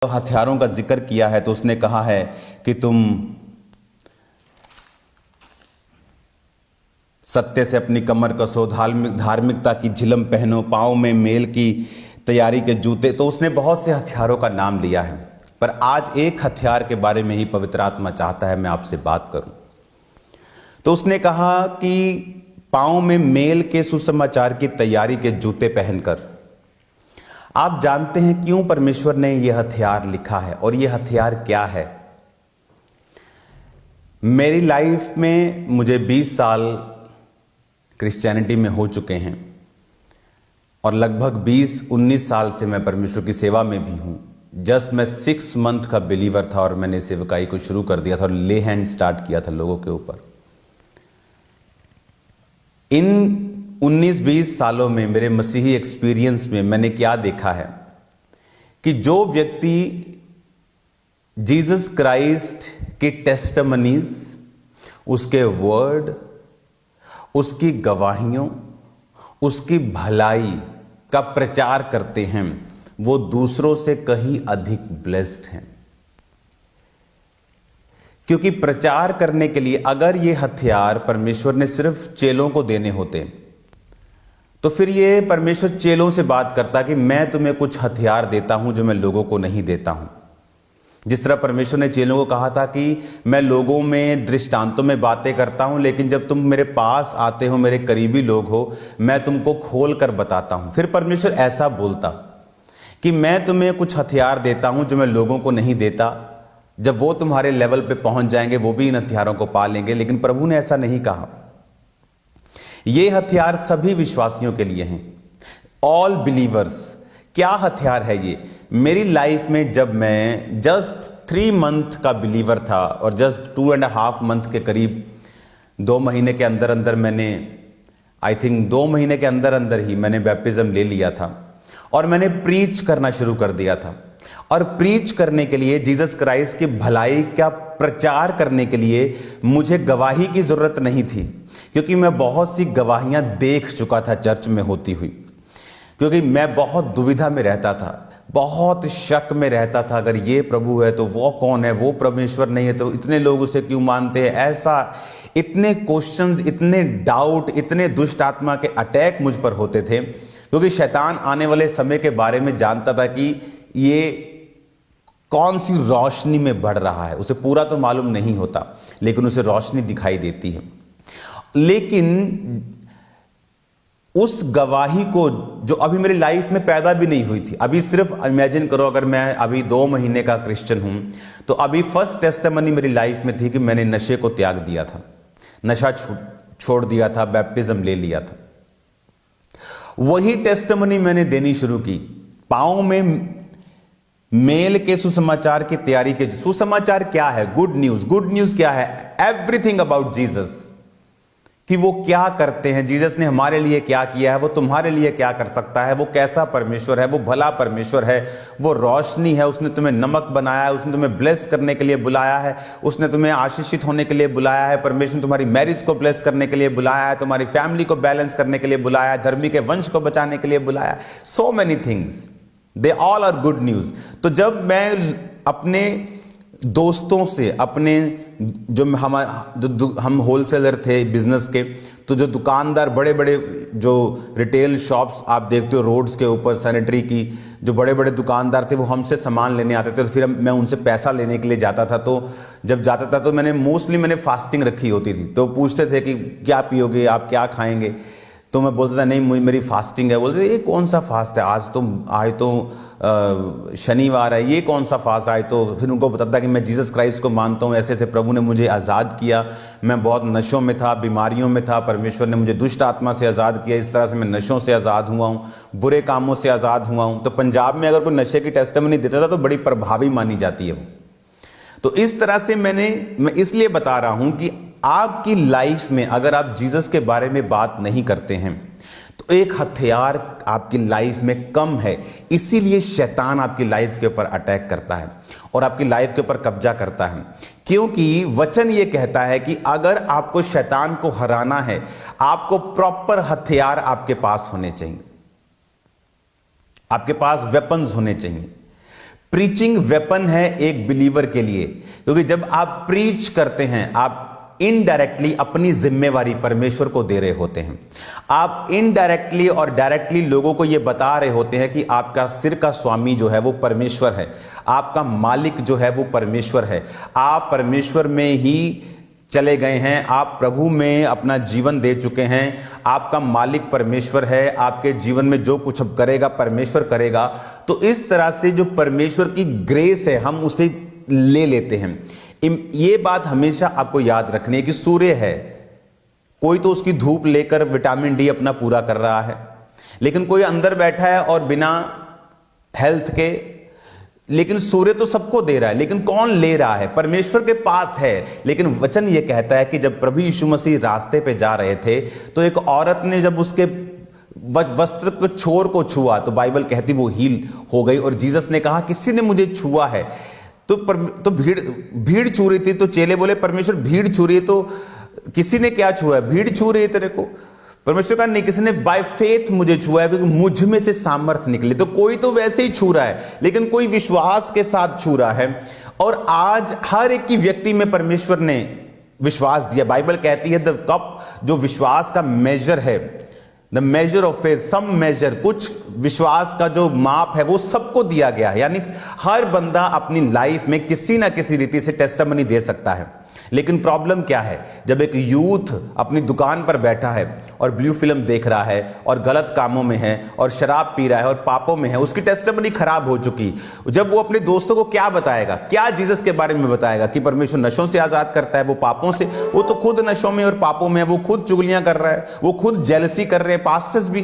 हथियारों का जिक्र किया है तो उसने कहा है कि तुम सत्य से अपनी कमर कसो, धार्मिकता की झिलम पहनो, पाँव में मेल की तैयारी के जूते। तो उसने बहुत से हथियारों का नाम लिया है, पर आज एक हथियार के बारे में ही पवित्र आत्मा चाहता है मैं आपसे बात करूं। तो उसने कहा कि पाँव में मेल के सुसमाचार की तैयारी के जूते पहनकर। आप जानते हैं क्यों परमेश्वर ने यह हथियार लिखा है और यह हथियार क्या है? मेरी लाइफ में मुझे 20 साल क्रिश्चियनिटी में हो चुके हैं और लगभग 20-19 साल से मैं परमेश्वर की सेवा में भी हूं। जस्ट मैं 6 मंथ का बिलीवर था और मैंने सेवकाई को शुरू कर दिया था और ले हैंड स्टार्ट किया था लोगों के ऊपर। इन 19-20 सालों में मेरे मसीही एक्सपीरियंस में मैंने क्या देखा है कि जो व्यक्ति जीसस क्राइस्ट की टेस्टिमनीज, उसके वर्ड, उसकी गवाहियों, उसकी भलाई का प्रचार करते हैं, वो दूसरों से कहीं अधिक ब्लेस्ड हैं। क्योंकि प्रचार करने के लिए अगर ये हथियार परमेश्वर ने सिर्फ चेलों को देने होते तो फिर ये परमेश्वर चेलों से बात करता कि मैं तुम्हें कुछ हथियार देता हूं जो मैं लोगों को नहीं देता हूं। जिस तरह परमेश्वर ने चेलों को कहा था कि मैं लोगों में दृष्टांतों में बातें करता हूं, लेकिन जब तुम मेरे पास आते हो, मेरे करीबी लोग हो, मैं तुमको खोल कर बताता हूं। फिर परमेश्वर ऐसा बोलता कि मैं तुम्हें कुछ हथियार देता हूं जो मैं लोगों को नहीं देता। जब वो तुम्हारे लेवल पे पहुंच जाएंगे वो भी इन हथियारों को पा लेंगे। लेकिन प्रभु ने ऐसा नहीं कहा। ये हथियार सभी विश्वासियों के लिए हैं, ऑल बिलीवर्स। क्या हथियार है ये? मेरी लाइफ में जब मैं जस्ट 3 मंथ का बिलीवर था और जस्ट 2.5 मंथ के करीब, 2 महीने के अंदर अंदर मैंने, आई थिंक 2 महीने के अंदर अंदर ही मैंने बैप्टिज्म ले लिया था और मैंने प्रीच करना शुरू कर दिया था। और प्रीच करने के लिए, जीसस क्राइस्ट की भलाई का प्रचार करने के लिए मुझे गवाही की जरूरत नहीं थी, क्योंकि मैं बहुत सी गवाहियां देख चुका था चर्च में होती हुई। क्योंकि मैं बहुत दुविधा में रहता था, बहुत शक में रहता था, अगर ये प्रभु है तो वो कौन है, वो परमेश्वर नहीं है तो इतने लोग उसे क्यों मानते हैं, ऐसा इतने क्वेश्चंस, इतने डाउट, इतने दुष्ट आत्मा के अटैक मुझ पर होते थे। क्योंकि शैतान आने वाले समय के बारे में जानता था कि ये कौन सी रोशनी में बढ़ रहा है। उसे पूरा तो मालूम नहीं होता, लेकिन उसे रोशनी दिखाई देती है। लेकिन उस गवाही को जो अभी मेरी लाइफ में पैदा भी नहीं हुई थी, अभी सिर्फ इमेजिन करो, अगर मैं अभी 2 महीने का क्रिश्चियन हूं तो अभी फर्स्ट टेस्टिमनी मेरी लाइफ में थी कि मैंने नशे को त्याग दिया था, नशा छोड़ दिया था, बैप्टिज्म ले लिया था। वही टेस्टिमनी मैंने देनी शुरू की। पाँव में मेल के सुसमाचार की तैयारी के। सुसमाचार क्या है? Good news. गुड न्यूज क्या है? एवरीथिंग अबाउट जीसस, कि वो क्या करते हैं, जीसस ने हमारे लिए क्या किया है, वो तुम्हारे लिए क्या कर सकता है, वो कैसा परमेश्वर है, वो भला परमेश्वर है, वो रोशनी है, उसने तुम्हें नमक बनाया है, उसने तुम्हें ब्लेस करने के लिए बुलाया है, उसने तुम्हें आशीषित होने के लिए बुलाया है, परमेश्वर ने तुम्हारी मैरिज को ब्लेस करने के लिए बुलाया है, तुम्हारी फैमिली को बैलेंस करने के लिए बुलाया है, धर्मी के वंश को बचाने के लिए बुलाया है। So many things, they all are good news. तो जब मैं अपने दोस्तों से, अपने जो हम होलसेलर थे बिजनेस के, तो जो दुकानदार, बड़े बड़े जो रिटेल शॉप्स आप देखते हो रोड्स के ऊपर, सैनिटरी की जो बड़े बड़े दुकानदार थे, वो हमसे सामान लेने आते थे। तो फिर मैं उनसे पैसा लेने के लिए जाता था। तो जब जाता था तो मैंने फास्टिंग रखी होती थी। तो पूछते थे कि क्या पियोगे, आप क्या खाएंगे? तो मैं बोलता था नहीं, मेरी फास्टिंग है। बोलते ये कौन सा फास्ट है, आज तो शनिवार है, ये कौन सा फास्ट आए? तो फिर उनको बताता कि मैं जीसस क्राइस्ट को मानता हूँ, ऐसे ऐसे प्रभु ने मुझे आज़ाद किया, मैं बहुत नशों में था, बीमारियों में था, परमेश्वर ने मुझे दुष्ट आत्मा से आज़ाद किया, इस तरह से मैं नशों से आज़ाद हुआ हूँ, बुरे कामों से आज़ाद हुआ हूँ। तो पंजाब में अगर कोई नशे की टेस्टिमनी देता था तो बड़ी प्रभावी मानी जाती है वो। तो इस तरह से मैं इसलिए बता रहा हूं कि आपकी लाइफ में अगर आप जीसस के बारे में बात नहीं करते हैं तो एक हथियार आपकी लाइफ में कम है। इसीलिए शैतान आपकी लाइफ के ऊपर अटैक करता है और आपकी लाइफ के ऊपर कब्जा करता है। क्योंकि वचन ये कहता है कि अगर आपको शैतान को हराना है, आपको प्रॉपर हथियार आपके पास होने चाहिए, आपके पास वेपन्स होने चाहिए। प्रीचिंग वेपन है एक बिलीवर के लिए, क्योंकि जब आप प्रीच करते हैं आप इनडायरेक्टली अपनी जिम्मेवारी परमेश्वर को दे रहे होते हैं। आप इनडायरेक्टली और डायरेक्टली लोगों को यह बता रहे होते हैं कि आपका सिर का स्वामी जो है वो परमेश्वर है, आपका मालिक जो है वो परमेश्वर है, आप परमेश्वर में ही चले गए हैं, आप प्रभु में अपना जीवन दे चुके हैं, आपका मालिक परमेश्वर है, आपके जीवन में जो कुछ अब करेगा परमेश्वर करेगा। तो इस तरह से जो परमेश्वर की ग्रेस है हम उसे ले लेते हैं। ये बात हमेशा आपको याद रखनी है कि सूर्य है, कोई तो उसकी धूप लेकर विटामिन डी अपना पूरा कर रहा है, लेकिन कोई अंदर बैठा है और बिना हेल्थ के, लेकिन सूर्य तो सबको दे रहा है, लेकिन कौन ले रहा है? परमेश्वर के पास है। लेकिन वचन ये कहता है कि जब प्रभु यीशु मसीह रास्ते पे जा रहे थे तो एक औरत ने जब उसके वस्त्र को छोर को छुआ तो बाइबल कहती वो हील हो गई, और जीसस ने कहा किसी ने मुझे छुआ है। तो भीड़ छू रही थी, तो चेले बोले परमेश्वर भीड़ छू रही है तो किसी ने क्या छुआ है? भीड़ छू रही है तेरे को। परमेश्वर का नहीं, किसी ने बाय फेथ मुझे छुआ है, क्योंकि मुझ में से सामर्थ्य निकली। तो कोई तो वैसे ही छू रहा है, लेकिन कोई विश्वास के साथ छू रहा है। और आज हर एक की व्यक्ति में परमेश्वर ने विश्वास दिया। बाइबल कहती है द कप, जो विश्वास का मेजर है, the measure of faith, some measure, कुछ विश्वास का जो माप है वो सबको दिया गया है। यानी हर बंदा अपनी लाइफ में किसी ना किसी रीति से टेस्टिमनी दे सकता है। लेकिन प्रॉब्लम क्या है? जब एक यूथ अपनी दुकान पर बैठा है और ब्लू फिल्म देख रहा है और गलत कामों में है और शराब पी रहा है और पापों में है, उसकी टेस्टिमनी खराब हो चुकी, जब वो अपने दोस्तों को क्या बताएगा? क्या जीसस के बारे में बताएगा कि परमेश्वर नशों से आजाद करता है, वो पापों से? वो तो खुद नशों में और पापों में है, वो खुद चुगलियां कर रहा है, वो खुद जेलसी कर रहे हैं, पास्टर्स भी।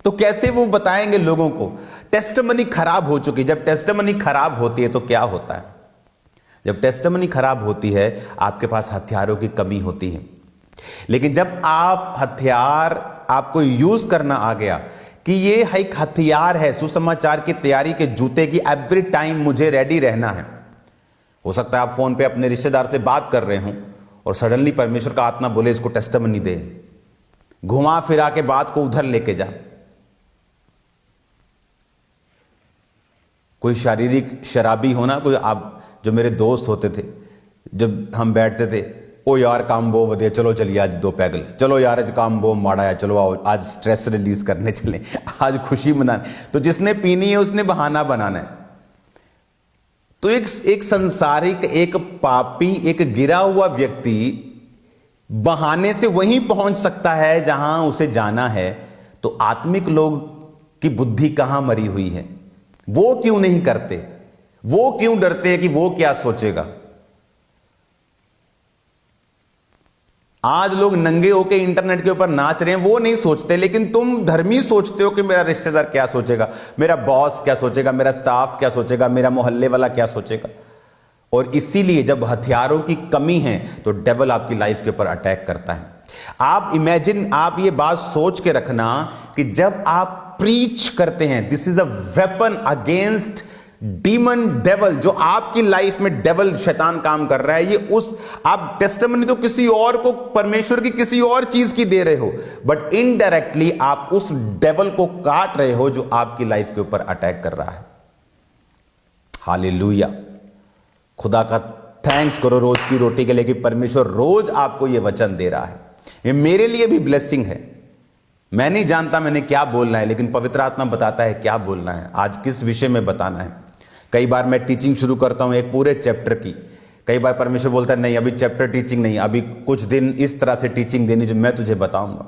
तो कैसे वो बताएंगे लोगों को? टेस्टिमनी खराब हो चुकी। जब टेस्टिमनी खराब होती है तो क्या होता है? जब टेस्टिमनी खराब होती है आपके पास हथियारों की कमी होती है। लेकिन जब आप हथियार आपको यूज करना आ गया कि ये एक हथियार है, सुसमाचार की तैयारी के जूते की, एवरी टाइम मुझे रेडी रहना है। हो सकता है आप फोन पे अपने रिश्तेदार से बात कर रहे हो और सडनली परमेश्वर का आत्मा बोले इसको टेस्टिमनी दे, घुमा फिरा के बात को उधर लेके जा। कोई शारीरिक शराबी होना, कोई आप जो मेरे दोस्त होते थे, जब हम बैठते थे, ओ यार काम बो वधिया, चलो चलिए आज 2 पैगल, चलो यार आज काम बो माड़ा है, चलो आओ आज स्ट्रेस रिलीज करने चले, आज खुशी मनाने। तो जिसने पीनी है उसने बहाना बनाना है। तो एक संसारिक, एक पापी, एक गिरा हुआ व्यक्ति बहाने से वहीं पहुंच सकता है जहां उसे जाना है। तो आत्मिक लोग की बुद्धि कहां मरी हुई है? वो क्यों नहीं करते? वो क्यों डरते हैं कि वो क्या सोचेगा? आज लोग नंगे होके इंटरनेट के ऊपर नाच रहे हैं, वो नहीं सोचते। लेकिन तुम धर्मी सोचते हो कि मेरा रिश्तेदार क्या सोचेगा, मेरा बॉस क्या सोचेगा, मेरा स्टाफ क्या सोचेगा, मेरा मोहल्ले वाला क्या सोचेगा। और इसीलिए जब हथियारों की कमी है तो डेविल आपकी लाइफ के ऊपर अटैक करता है। आप इमेजिन, आप ये बात सोच के रखना कि जब आप प्रीच करते हैं, this is a weapon against demon devil, जो आपकी लाइफ में डेवल शैतान काम कर रहा है। ये उस, आप टेस्टिमनी तो किसी और को, परमेश्वर की किसी और चीज की दे रहे हो, बट इनडायरेक्टली आप उस डेवल को काट रहे हो जो आपकी लाइफ के ऊपर अटैक कर रहा है। हालेलुया। खुदा का थैंक्स करो रोज की रोटी के लिए कि परमेश्वर रोज आपको यह वचन दे रहा है। ये मेरे लिए भी ब्लेसिंग है। मैं नहीं जानता मैंने क्या बोलना है, लेकिन पवित्र आत्मा बताता है क्या बोलना है, आज किस विषय में बताना है। कई बार मैं टीचिंग शुरू करता हूं एक पूरे चैप्टर की, कई बार परमेश्वर बोलता है नहीं अभी चैप्टर टीचिंग नहीं, अभी कुछ दिन इस तरह से टीचिंग देनी जो मैं तुझे बताऊंगा।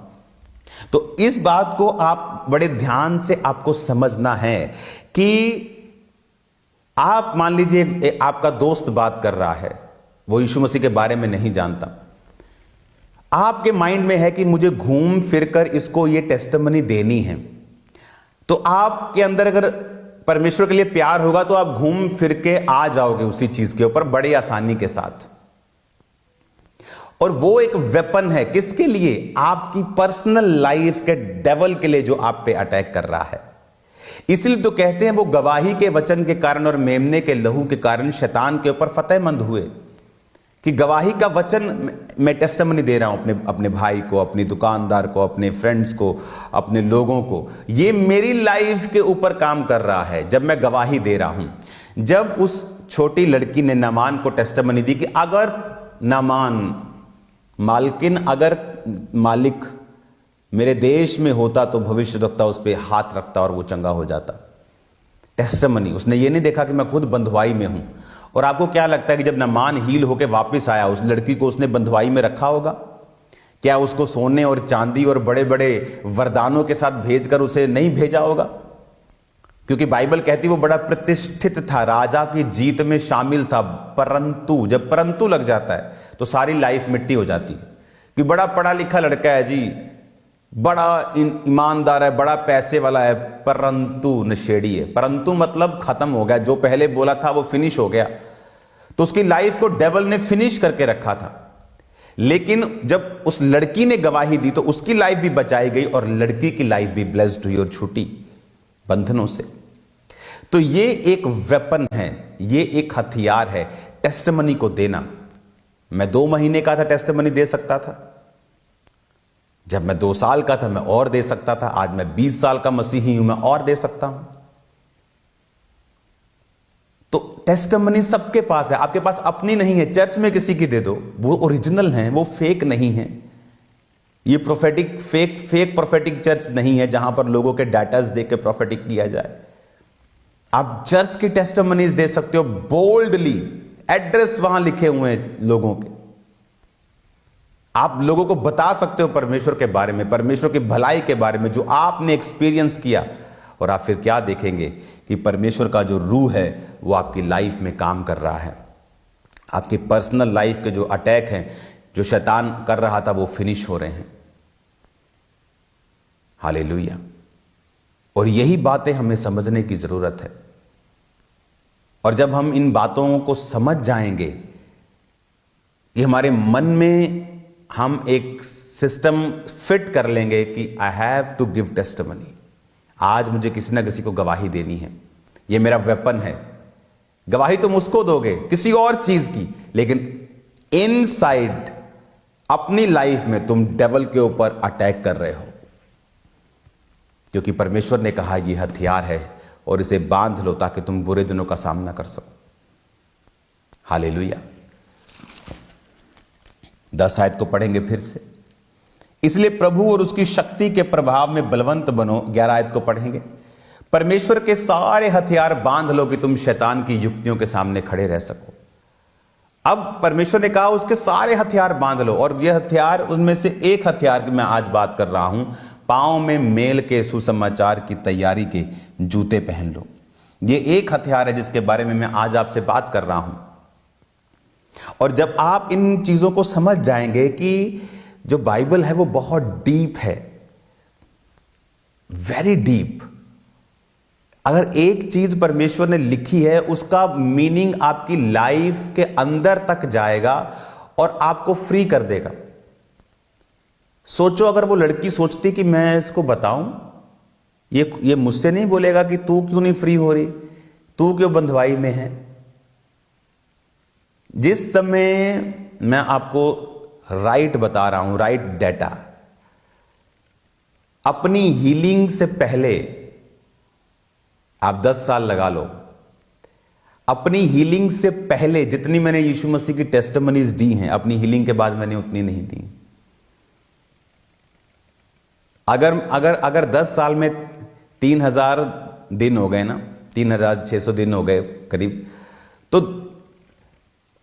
तो इस बात को आप बड़े ध्यान से आपको समझना है कि आप मान लीजिए आपका दोस्त बात कर रहा है, वो यीशु मसीह के बारे में नहीं जानता, आपके माइंड में है कि मुझे घूम फिरकर इसको ये टेस्टिमनी देनी है। तो आपके अंदर अगर परमेश्वर के लिए प्यार होगा तो आप घूम फिर के आ जाओगे उसी चीज के ऊपर बड़ी आसानी के साथ। और वो एक वेपन है किसके लिए? आपकी पर्सनल लाइफ के डेवल के लिए जो आप पे अटैक कर रहा है। इसलिए तो कहते हैं वो गवाही के वचन के कारण और मेमने के लहू के कारण शैतान के ऊपर फतेहमंद हुए। कि गवाही का वचन मैं टेस्टिमनी दे रहा हूं अपने भाई को, अपनी दुकानदार को, अपने फ्रेंड्स को, अपने लोगों को, ये मेरी लाइफ के ऊपर काम कर रहा है। जब मैं गवाही दे रहा हूं, जब उस छोटी लड़की ने नामान को टेस्टिमनी दी कि अगर नामान अगर मालिक मेरे देश में होता तो भविष्यद्वक्ता उस पर हाथ रखता और वो चंगा हो जाता। टेस्टिमनी, उसने ये नहीं देखा कि मैं खुद बंधुआई में हूं। और आपको क्या लगता है कि जब नामान हील होकर वापस आया, उस लड़की को उसने बंधुआई में रखा होगा? क्या उसको सोने और चांदी और बड़े बड़े वरदानों के साथ भेजकर उसे नहीं भेजा होगा? क्योंकि बाइबल कहती वो बड़ा प्रतिष्ठित था, राजा की जीत में शामिल था। परंतु जब परंतु लग जाता है तो सारी लाइफ मिट्टी हो जाती है। कि बड़ा पढ़ा लिखा लड़का है जी, बड़ा ईमानदार है, बड़ा पैसे वाला है, परंतु नशेड़ी है। परंतु मतलब खत्म हो गया, जो पहले बोला था वो फिनिश हो गया। तो उसकी लाइफ को डेविल ने फिनिश करके रखा था। लेकिन जब उस लड़की ने गवाही दी तो उसकी लाइफ भी बचाई गई और लड़की की लाइफ भी ब्लेस्ड हुई और छूटी बंधनों से। तो ये एक वेपन है, ये एक हथियार है, टेस्टिमनी को देना। मैं 2 महीने का था, टेस्टिमनी दे सकता था। जब मैं 2 साल का था मैं और दे सकता था। आज मैं 20 साल का मसीही हूं, मैं और दे सकता हूं। तो टेस्टिमनी सबके पास है, आपके पास अपनी नहीं है। चर्च में किसी की दे दो, वो ओरिजिनल है, वो फेक नहीं है। ये प्रोफेटिक फेक प्रोफेटिक चर्च नहीं है जहां पर लोगों के डाटास देख के प्रोफेटिक किया जाए। आप चर्च की टेस्टिमनीज दे सकते हो बोल्डली, एड्रेस वहां लिखे हुए हैं लोगों के। आप लोगों को बता सकते हो परमेश्वर के बारे में, परमेश्वर की भलाई के बारे में, जो आपने एक्सपीरियंस किया। और आप फिर क्या देखेंगे कि परमेश्वर का जो रूह है वो आपकी लाइफ में काम कर रहा है। आपकी पर्सनल लाइफ के जो अटैक हैं, जो शैतान कर रहा था, वो फिनिश हो रहे हैं। हालेलुया। और यही बातें हमें समझने की जरूरत है। और जब हम इन बातों को समझ जाएंगे कि हमारे मन में हम एक सिस्टम फिट कर लेंगे कि I have to give testimony, आज मुझे किसी ना किसी को गवाही देनी है, ये मेरा वेपन है। गवाही तुम उसको दोगे किसी और चीज की, लेकिन इनसाइड अपनी लाइफ में तुम डेविल के ऊपर अटैक कर रहे हो, क्योंकि परमेश्वर ने कहा यह हथियार है और इसे बांध लो ताकि तुम बुरे दिनों का सामना कर सको। हालेलुया। 10 आयत को पढ़ेंगे फिर से। इसलिए प्रभु और उसकी शक्ति के प्रभाव में बलवंत बनो। 11 आयत को पढ़ेंगे। परमेश्वर के सारे हथियार बांध लो कि तुम शैतान की युक्तियों के सामने खड़े रह सको। अब परमेश्वर ने कहा उसके सारे हथियार बांध लो, और यह हथियार, उनमें से एक हथियार की मैं आज बात कर रहा हूं, पांव में मेल के सुसमाचार की तैयारी के जूते पहन लो। यह एक हथियार है जिसके बारे में मैं आज आपसे बात कर रहा हूं। और जब आप इन चीजों को समझ जाएंगे कि जो बाइबल है वो बहुत डीप है, वेरी डीप। अगर एक चीज परमेश्वर ने लिखी है उसका मीनिंग आपकी लाइफ के अंदर तक जाएगा और आपको फ्री कर देगा। सोचो, अगर वो लड़की सोचती कि मैं इसको बताऊं, ये मुझसे नहीं बोलेगा कि तू क्यों नहीं फ्री हो रही, तू क्यों बंधुआई में है। जिस समय मैं आपको राइट बता रहा हूं, राइट डेटा, अपनी हीलिंग से पहले आप 10 साल लगा लो, अपनी हीलिंग से पहले जितनी मैंने यीशु मसीह की टेस्टिमनीज दी हैं, अपनी हीलिंग के बाद मैंने उतनी नहीं दी। अगर 10 साल में 3000 दिन हो गए ना, 3600 दिन हो गए करीब, तो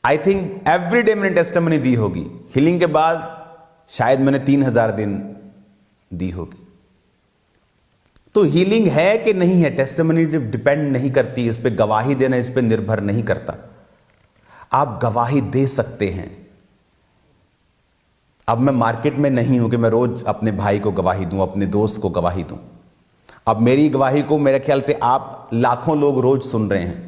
आई थिंक एवरी डे मैंने टेस्टिमनी दी होगी। हीलिंग के बाद शायद मैंने 3000 दिन दी होगी। तो हीलिंग है कि नहीं है, टेस्टिमनी डिपेंड नहीं करती इस पे, गवाही देना इस पे निर्भर नहीं करता। आप गवाही दे सकते हैं। अब मैं मार्केट में नहीं हूं कि मैं रोज अपने भाई को गवाही दूं, अपने दोस्त को गवाही दूं। अब मेरी गवाही को मेरे ख्याल से आप लाखों लोग रोज सुन रहे हैं,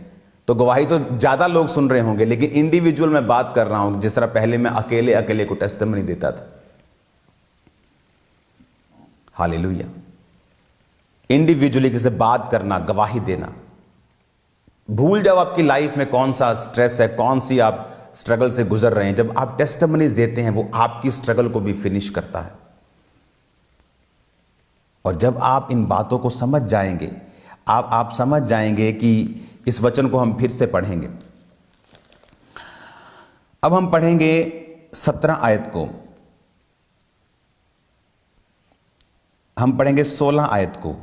तो गवाही तो ज्यादा लोग सुन रहे होंगे, लेकिन इंडिविजुअल मैं बात कर रहा हूं, जिस तरह पहले मैं अकेले अकेले को टेस्टिमनी देता था। हालेलुया। इंडिविजुअली किसी बात करना, गवाही देना। भूल जाओ आपकी लाइफ में कौन सा स्ट्रेस है, कौन सी आप स्ट्रगल से गुजर रहे हैं। जब आप टेस्टिमनीज देते हैं वो आपकी स्ट्रगल को भी फिनिश करता है। और जब आप इन बातों को समझ जाएंगे, आप समझ जाएंगे कि इस वचन को हम फिर से पढ़ेंगे। अब हम पढ़ेंगे 17 आयत को, हम पढ़ेंगे 16 आयत को।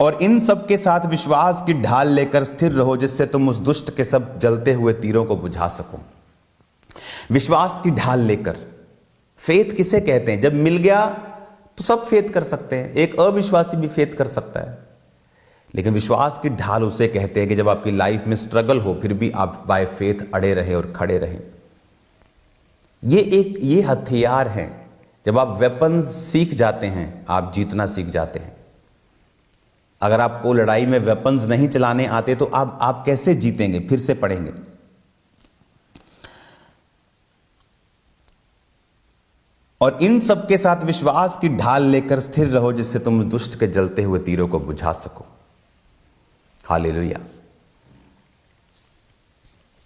और इन सब के साथ विश्वास की ढाल लेकर स्थिर रहो, जिससे तुम उस दुष्ट के सब जलते हुए तीरों को बुझा सको। विश्वास की ढाल लेकर, फेथ किसे कहते हैं? जब मिल गया तो सब फेथ कर सकते हैं, एक अविश्वासी भी फेथ कर सकता है, लेकिन विश्वास की ढाल उसे कहते हैं कि जब आपकी लाइफ में स्ट्रगल हो फिर भी आप बाय फेथ अड़े रहे और खड़े रहे। ये हथियार हैं। जब आप वेपन्स सीख जाते हैं आप जीतना सीख जाते हैं। अगर आपको लड़ाई में वेपन्स नहीं चलाने आते तो आप कैसे जीतेंगे? फिर से पढ़ेंगे। और इन सब के साथ विश्वास की ढाल लेकर स्थिर रहो, जिससे तुम दुष्ट के जलते हुए तीरों को बुझा सको। हालेलुया।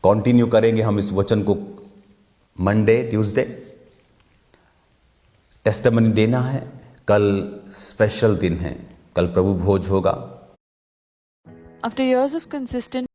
कंटिन्यू करेंगे हम इस वचन को मंडे, ट्यूसडे। टेस्टिमनी देना है। कल स्पेशल दिन है, कल प्रभु भोज होगा। After years of consistent